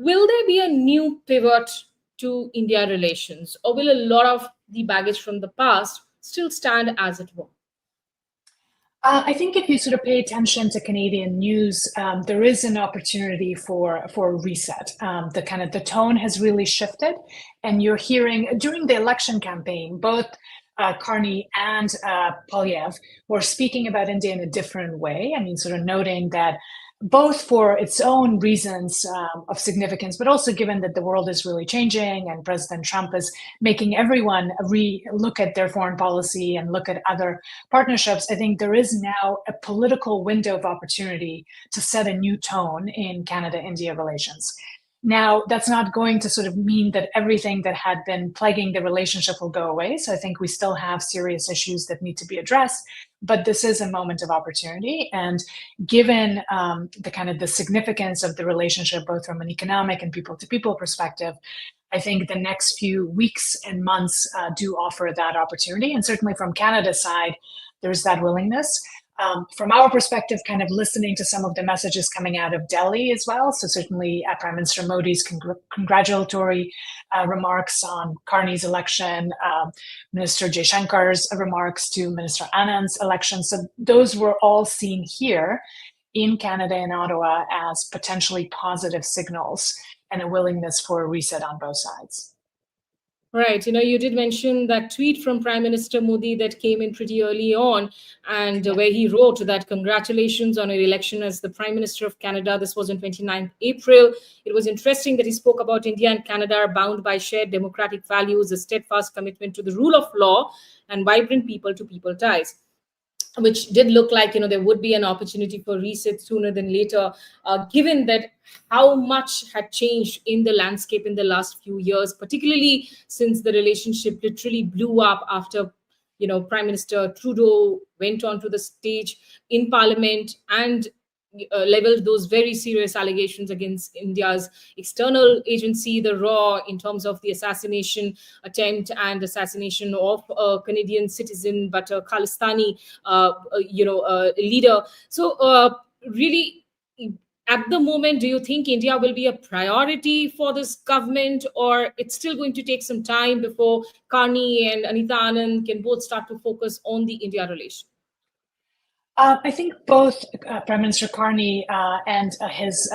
will there be a new pivot to India relations, or will a lot of the baggage from the past still stand as it were? I think if you sort of pay attention to Canadian news, there is an opportunity for a reset. The tone has really shifted, and you're hearing during the election campaign, both Carney and Polyev were speaking about India in a different way. I mean, sort of noting that both for its own reasons of significance, but also given that the world is really changing and President Trump is making everyone look at their foreign policy and look at other partnerships, I think there is now a political window of opportunity to set a new tone in Canada-India relations. Now, that's not going to sort of mean that everything that had been plaguing the relationship will go away. So I think we still have serious issues that need to be addressed, but this is a moment of opportunity. And given the significance of the relationship, both from an economic and people-to-people perspective, I think the next few weeks and months do offer that opportunity. And certainly from Canada's side, there's that willingness. From our perspective, kind of listening to some of the messages coming out of Delhi as well. So certainly Prime Minister Modi's congratulatory remarks on Carney's election, Minister Jaishankar's remarks to Minister Anand's election. So those were all seen here in Canada and Ottawa as potentially positive signals and a willingness for a reset on both sides. Right. You did mention that tweet from Prime Minister Modi that came in pretty early on, and where he wrote that congratulations on your election as the Prime Minister of Canada. This was on 29th April. It was interesting that he spoke about India and Canada are bound by shared democratic values, a steadfast commitment to the rule of law, and vibrant people-to-people ties, which did look like, there would be an opportunity for reset sooner than later, given that how much had changed in the landscape in the last few years, particularly since the relationship literally blew up after, Prime Minister Trudeau went onto the stage in Parliament and leveled those very serious allegations against India's external agency, the RAW, in terms of the assassination attempt and assassination of a Canadian citizen, but a Khalistani, leader. So really, at the moment, do you think India will be a priority for this government, or it's still going to take some time before Carney and Anitaanand can both start to focus on the India relation? I think both Prime Minister Carney and his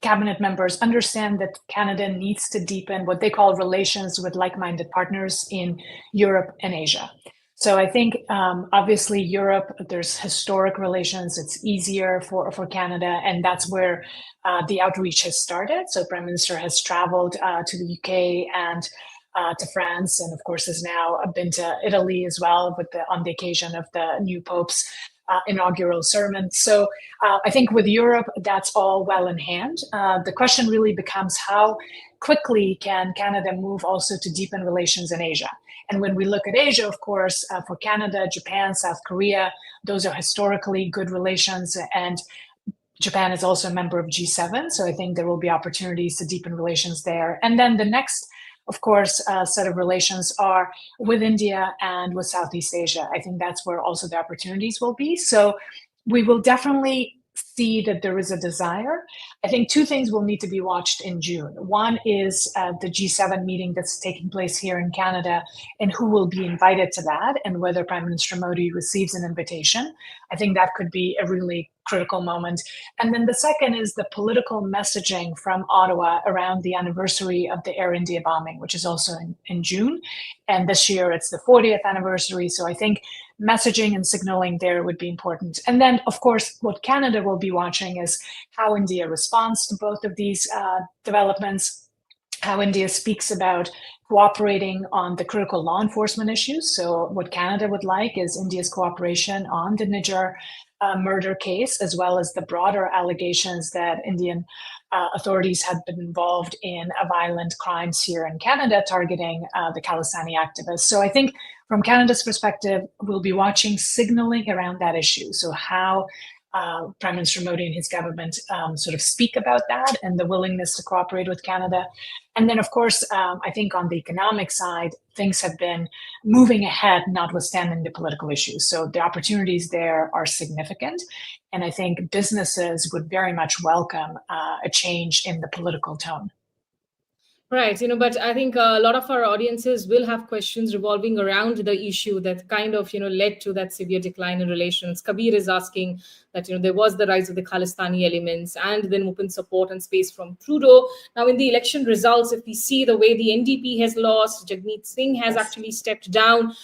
cabinet members understand that Canada needs to deepen what they call relations with like-minded partners in Europe and Asia. So I think obviously Europe, there's historic relations. It's easier for Canada, and that's where the outreach has started. So Prime Minister has traveled to the UK and to France, and of course has now been to Italy as well on the occasion of the new Pope's inaugural sermon. So I think with Europe, that's all well in hand. The question really becomes how quickly can Canada move also to deepen relations in Asia? And when we look at Asia, of course, for Canada, Japan, South Korea, those are historically good relations. And Japan is also a member of G7. So I think there will be opportunities to deepen relations there. And then the next, of course, set of relations are with India and with Southeast Asia. I think that's where also the opportunities will be. So we will definitely see that there is a desire. I think two things will need to be watched in June. One is the G7 meeting that's taking place here in Canada, and who will be invited to that, and whether Prime Minister Modi receives an invitation. I think that could be a really critical moment. And then the second is the political messaging from Ottawa around the anniversary of the Air India bombing, which is also in June. And this year it's the 40th anniversary. So I think messaging and signaling there would be important. And then, of course, what Canada will be watching is how India responds to both of these developments, how India speaks about cooperating on the critical law enforcement issues. So what Canada would like is India's cooperation on the Nijjar murder case, as well as the broader allegations that Indian authorities had been involved in violent crimes here in Canada targeting the Khalistani activists. So I think from Canada's perspective, we'll be watching signaling around that issue. So how Prime Minister Modi and his government sort of speak about that and the willingness to cooperate with Canada. And then, of course, I think on the economic side, things have been moving ahead, notwithstanding the political issues. So the opportunities there are significant. And I think businesses would very much welcome a change in the political tone. Right, but I think a lot of our audiences will have questions revolving around the issue that kind of, led to that severe decline in relations. Kabir is asking that, there was the rise of the Khalistani elements and then open support and space from Trudeau. Now, in the election results, if we see the way the NDP has lost, Jagmeet Singh has actually stepped down.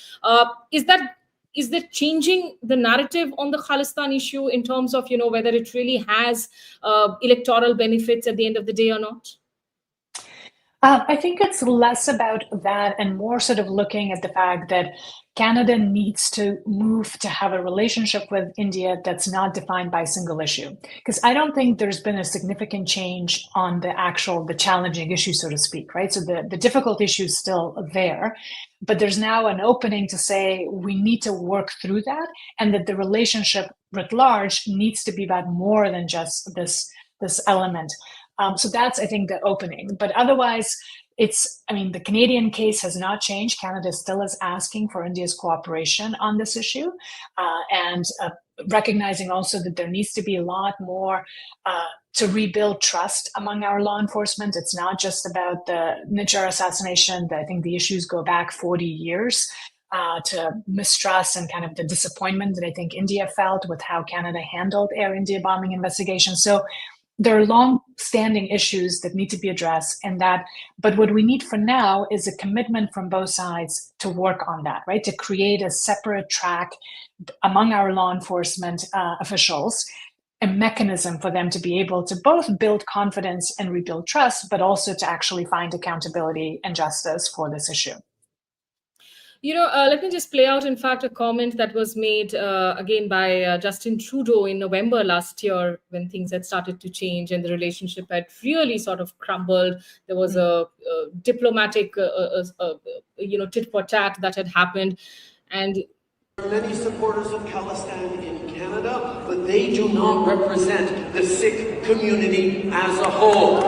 Is that changing the narrative on the Khalistan issue in terms of, whether it really has electoral benefits at the end of the day or not? I think it's less about that and more sort of looking at the fact that Canada needs to move to have a relationship with India that's not defined by a single issue. Because I don't think there's been a significant change on the challenging issue, so to speak, right? So the difficult issue is still there, but there's now an opening to say we need to work through that, and that the relationship writ large needs to be about more than just this element. So that's, I think, the opening. But otherwise, the Canadian case has not changed. Canada still is asking for India's cooperation on this issue, and recognizing also that there needs to be a lot more to rebuild trust among our law enforcement. It's not just about the Nijjar assassination. I think the issues go back 40 years. To mistrust and kind of the disappointment that I think India felt with how Canada handled Air India bombing investigations. So there are long-standing issues that need to be addressed, but what we need for now is a commitment from both sides to work on that, right? To create a separate track among our law enforcement officials, a mechanism for them to be able to both build confidence and rebuild trust, but also to actually find accountability and justice for this issue. Let me just play out, in fact, a comment that was made again by Justin Trudeau in November last year when things had started to change and the relationship had really sort of crumbled. There was a diplomatic, tit for tat that had happened. And there are many supporters of Khalistan in Canada, but they do not represent the Sikh community as a whole.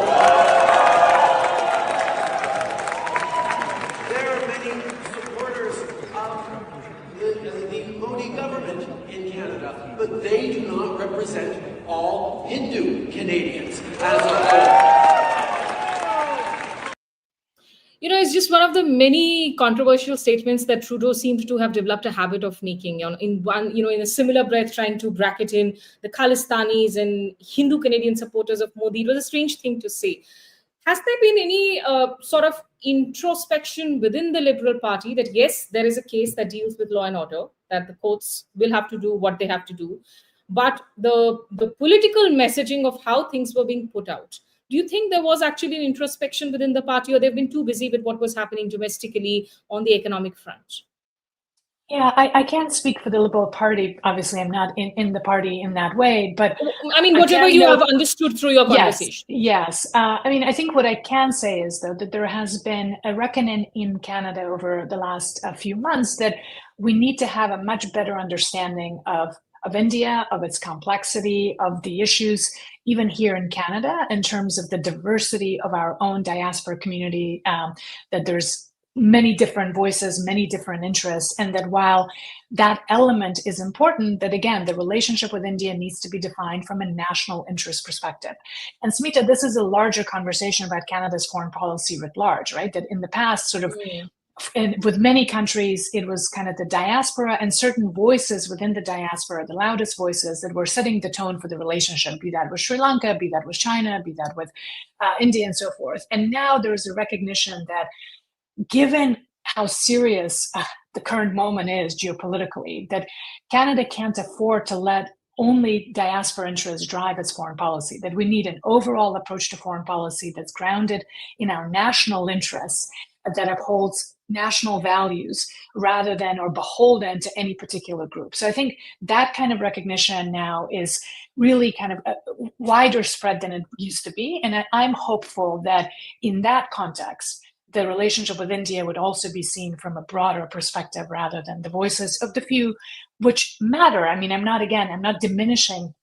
But they do not represent all Hindu Canadians as a whole. It's just one of the many controversial statements that Trudeau seems to have developed a habit of making. In a similar breath, trying to bracket in the Khalistanis and Hindu Canadian supporters of Modi. It was a strange thing to say. Has there been any sort of introspection within the Liberal Party that, yes, there is a case that deals with law and order, that the courts will have to do what they have to do, but the political messaging of how things were being put out, do you think there was actually an introspection within the party, or they've been too busy with what was happening domestically on the economic front? Yeah, I can't speak for the Liberal Party. Obviously, I'm not in the party in that way, but whatever you have understood through your conversation. Yes. I think what I can say is, though, that there has been a reckoning in Canada over the last few months that we need to have a much better understanding of India, of its complexity, of the issues, even here in Canada, in terms of the diversity of our own diaspora community, that there's many different voices, many different interests, and that while that element is important, that again, the relationship with India needs to be defined from a national interest perspective. And Smita, this is a larger conversation about Canada's foreign policy writ large, right? That in the past, sort of, and with many countries, it was kind of the diaspora and certain voices within the diaspora, the loudest voices that were setting the tone for the relationship, be that with Sri Lanka, be that with China, be that with India and so forth. And now there's a recognition that given how serious the current moment is geopolitically, that Canada can't afford to let only diaspora interests drive its foreign policy, that we need an overall approach to foreign policy that's grounded in our national interests, that upholds national values rather than or beholden to any particular group. So I think that kind of recognition now is really kind of a wider spread than it used to be. And I'm hopeful that in that context, the relationship with India would also be seen from a broader perspective rather than the voices of the few, which matter. I'm not diminishing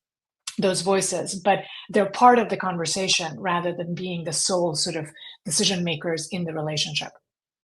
those voices, but they're part of the conversation rather than being the sole sort of decision makers in the relationship.